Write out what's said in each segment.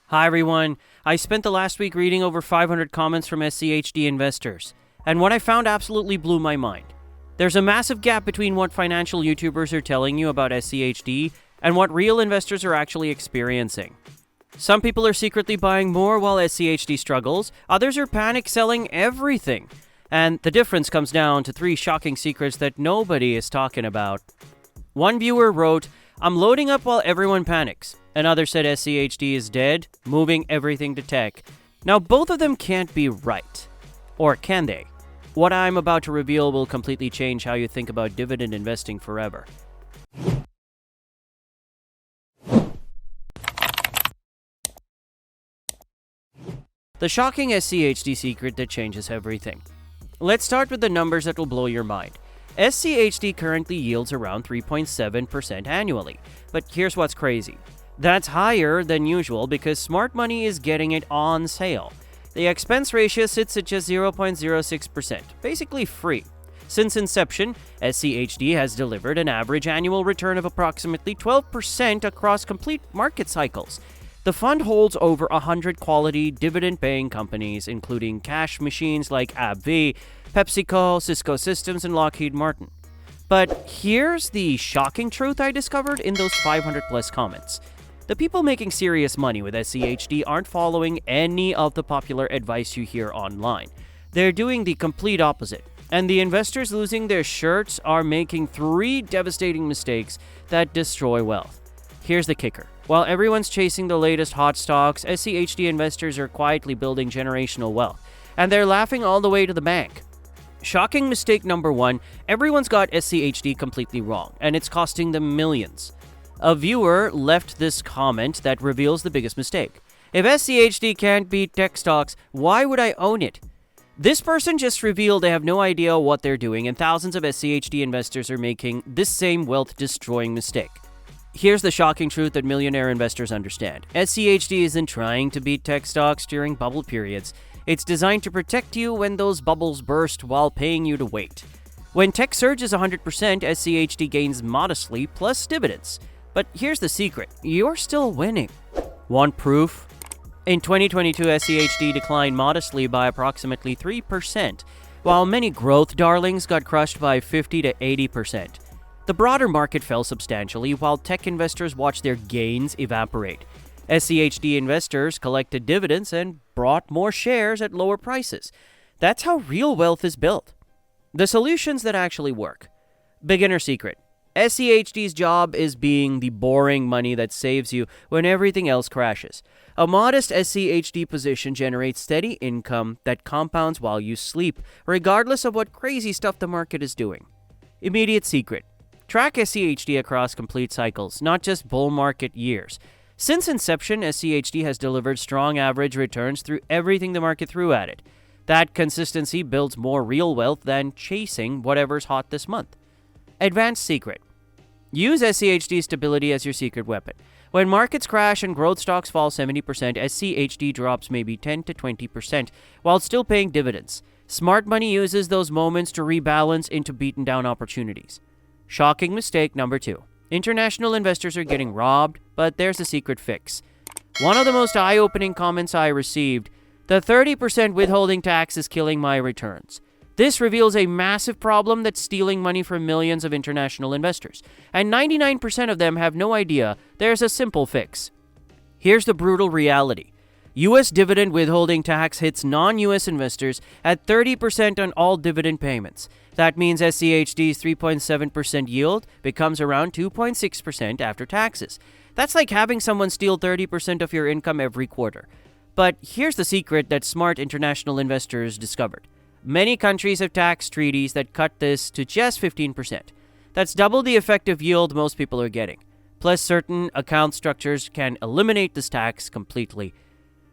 Hi everyone, I spent the last week reading over 500 comments from SCHD investors, and what I found absolutely blew my mind. There's a massive gap between what financial YouTubers are telling you about SCHD and what real investors are actually experiencing. Some people are secretly buying more while SCHD struggles, others are panic selling everything. And the difference comes down to 3 shocking secrets that nobody is talking about. One viewer wrote, "I'm loading up while everyone panics." Another said SCHD is dead, moving everything to tech. Now, both of them can't be right. Or can they? What I'm about to reveal will completely change how you think about dividend investing forever. The shocking SCHD secret that changes everything. Let's start with the numbers that will blow your mind. SCHD currently yields around 3.7% annually, but here's what's crazy. That's higher than usual because smart money is getting it on sale. The expense ratio sits at just 0.06%, basically free. Since inception, SCHD has delivered an average annual return of approximately 12% across complete market cycles. The fund holds over 100 quality dividend-paying companies, including cash machines like AbbVie, PepsiCo, Cisco Systems, and Lockheed Martin. But here's the shocking truth I discovered in those 500-plus comments. The people making serious money with SCHD aren't following any of the popular advice you hear online. They're doing the complete opposite. And the investors losing their shirts are making 3 devastating mistakes that destroy wealth. Here's the kicker. While everyone's chasing the latest hot stocks, SCHD investors are quietly building generational wealth. And they're laughing all the way to the bank. Shocking mistake number 1, everyone's got SCHD completely wrong, and it's costing them millions. A viewer left this comment that reveals the biggest mistake. If SCHD can't beat tech stocks, why would I own it? This person just revealed they have no idea what they're doing, and thousands of SCHD investors are making this same wealth-destroying mistake. Here's the shocking truth that millionaire investors understand. SCHD isn't trying to beat tech stocks during bubble periods. It's designed to protect you when those bubbles burst while paying you to wait. When tech surges 100%, SCHD gains modestly plus dividends. But here's the secret. You're still winning. Want proof? In 2022, SCHD declined modestly by approximately 3%, while many growth darlings got crushed by 50 to 80%. The broader market fell substantially, while tech investors watched their gains evaporate. SCHD investors collected dividends and bought more shares at lower prices. That's how real wealth is built. The solutions that actually work. Beginner secret. SCHD's job is being the boring money that saves you when everything else crashes. A modest SCHD position generates steady income that compounds while you sleep, regardless of what crazy stuff the market is doing. Immediate secret. Track SCHD across complete cycles, not just bull market years. Since inception, SCHD has delivered strong average returns through everything the market threw at it. That consistency builds more real wealth than chasing whatever's hot this month. Advanced secret. Use SCHD stability as your secret weapon. When markets crash and growth stocks fall 70%, SCHD drops maybe 10 to 20% while still paying dividends. Smart money uses those moments to rebalance into beaten down opportunities. Shocking mistake number 2. International investors are getting robbed, but there's a secret fix. One of the most eye-opening comments I received, the 30% withholding tax is killing my returns. This reveals a massive problem that's stealing money from millions of international investors, and 99% of them have no idea there's a simple fix. Here's the brutal reality. U.S. dividend withholding tax hits non-U.S. investors at 30% on all dividend payments. That means SCHD's 3.7% yield becomes around 2.6% after taxes. That's like having someone steal 30% of your income every quarter. But here's the secret that smart international investors discovered. Many countries have tax treaties that cut this to just 15%. That's double the effective yield most people are getting. Plus, certain account structures can eliminate this tax completely.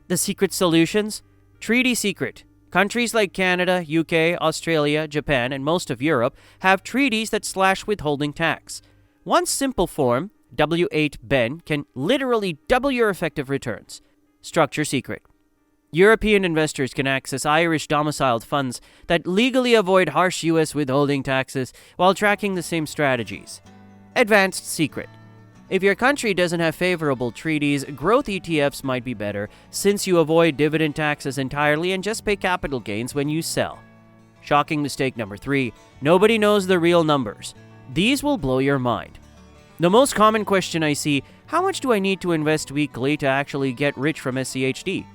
The secret solutions? Treaty secret. Countries like Canada, UK, Australia, Japan, and most of Europe have treaties that slash withholding tax. One simple form, W8-BEN, can literally double your effective returns. Structure secret. European investors can access Irish-domiciled funds that legally avoid harsh U.S. withholding taxes while tracking the same strategies. Advanced secret. If your country doesn't have favorable treaties, growth ETFs might be better since you avoid dividend taxes entirely and just pay capital gains when you sell. Shocking mistake number 3. Nobody knows the real numbers. These will blow your mind. The most common question I see, how much do I need to invest weekly to actually get rich from SCHD?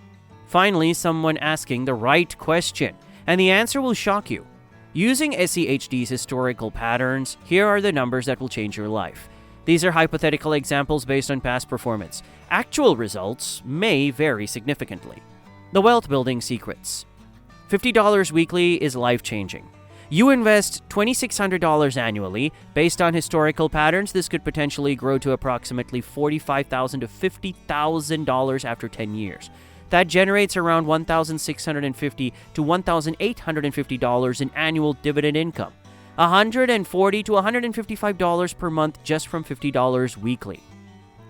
Finally, someone asking the right question, and the answer will shock you. Using SCHD's historical patterns, here are the numbers that will change your life. These are hypothetical examples based on past performance. Actual results may vary significantly. The wealth building secrets. $50 weekly is life-changing. You invest $2,600 annually. Based on historical patterns, this could potentially grow to approximately $45,000 to $50,000 after 10 years. That generates around $1,650 to $1,850 in annual dividend income. $140 to $155 per month just from $50 weekly.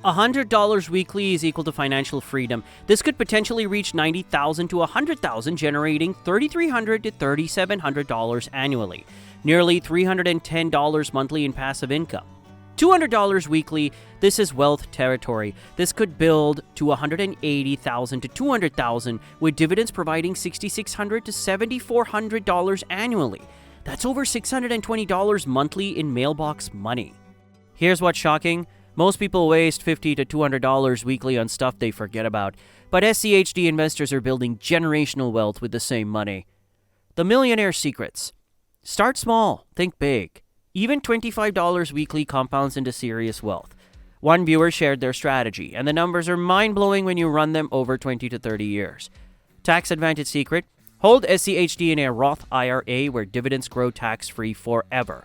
$100 weekly is equal to financial freedom. This could potentially reach $90,000 to $100,000, generating $3,300 to $3,700 annually, nearly $310 monthly in passive income. $200 weekly, this is wealth territory. This could build to $180,000 to $200,000, with dividends providing $6,600 to $7,400 annually. That's over $620 monthly in mailbox money. Here's what's shocking. Most people waste $50 to $200 weekly on stuff they forget about, but SCHD investors are building generational wealth with the same money. The millionaire secrets. Start small, think big. Even $25 weekly compounds into serious wealth. One viewer shared their strategy, and the numbers are mind-blowing when you run them over 20 to 30 years. Tax advantage secret. Hold SCHD in a Roth IRA where dividends grow tax-free forever.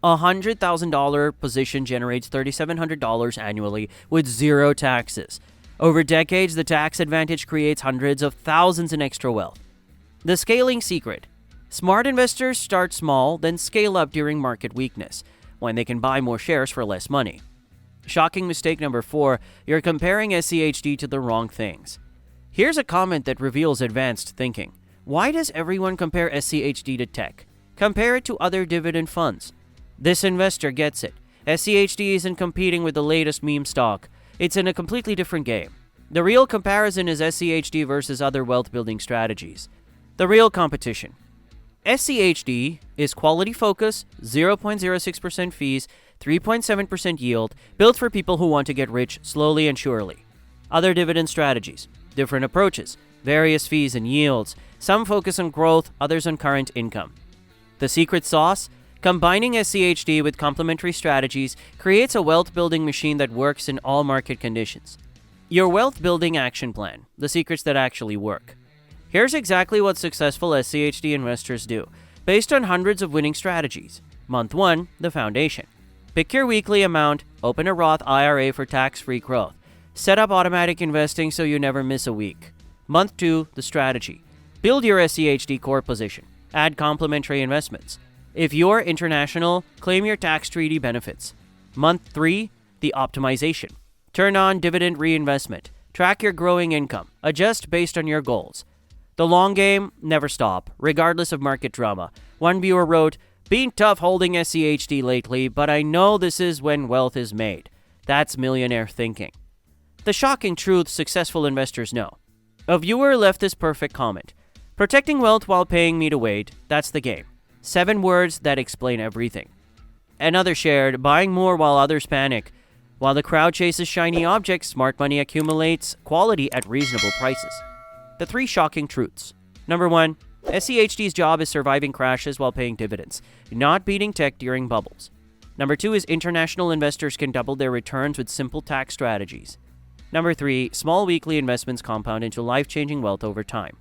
A $100,000 position generates $3,700 annually with zero taxes. Over decades, the tax advantage creates hundreds of thousands in extra wealth. The scaling secret. Smart investors start small, then scale up during market weakness, when they can buy more shares for less money. Shocking mistake number 4. You're comparing SCHD to the wrong things. Here's a comment that reveals advanced thinking. Why does everyone compare SCHD to tech? Compare it to other dividend funds. This investor gets it. SCHD isn't competing with the latest meme stock. It's in a completely different game. The real comparison is SCHD versus other wealth-building strategies. The real competition. SCHD is quality focus, 0.06% fees, 3.7% yield, built for people who want to get rich slowly and surely. Other dividend strategies. Different approaches. Various fees and yields. Some focus on growth, others on current income. The secret sauce? Combining SCHD with complementary strategies creates a wealth-building machine that works in all market conditions. Your wealth-building action plan, the secrets that actually work. Here's exactly what successful SCHD investors do, based on hundreds of winning strategies. Month 1, the foundation. Pick your weekly amount, open a Roth IRA for tax-free growth. Set up automatic investing so you never miss a week. Month 2, the strategy. Build your SCHD core position. Add complementary investments. If you're international, claim your tax treaty benefits. Month 3, the optimization. Turn on dividend reinvestment. Track your growing income. Adjust based on your goals. The long game, never stop, regardless of market drama. One viewer wrote, "Been tough holding SCHD lately, but I know this is when wealth is made." That's millionaire thinking. The shocking truth successful investors know. A viewer left this perfect comment. "Protecting wealth while paying me to wait, that's the game. 7 words that explain everything." Another shared, "Buying more while others panic. While the crowd chases shiny objects, smart money accumulates quality at reasonable prices." The 3 shocking truths. Number 1, SCHD's job is surviving crashes while paying dividends, not beating tech during bubbles. Number 2 is international investors can double their returns with simple tax strategies. Number 3, small weekly investments compound into life-changing wealth over time.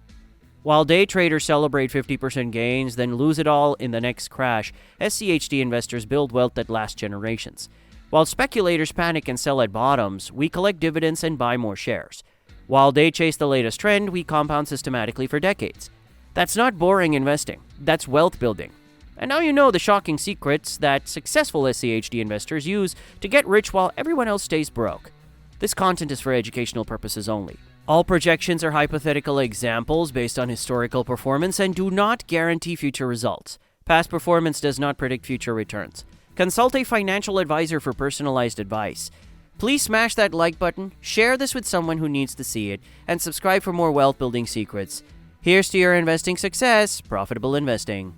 While day traders celebrate 50% gains, then lose it all in the next crash, SCHD investors build wealth that lasts generations. While speculators panic and sell at bottoms, we collect dividends and buy more shares. While they chase the latest trend, we compound systematically for decades. That's not boring investing, that's wealth building. And now you know the shocking secrets that successful SCHD investors use to get rich while everyone else stays broke. This content is for educational purposes only. All projections are hypothetical examples based on historical performance and do not guarantee future results. Past performance does not predict future returns. Consult a financial advisor for personalized advice. Please smash that like button, share this with someone who needs to see it, and subscribe for more wealth building secrets. Here's to your investing success, profitable investing.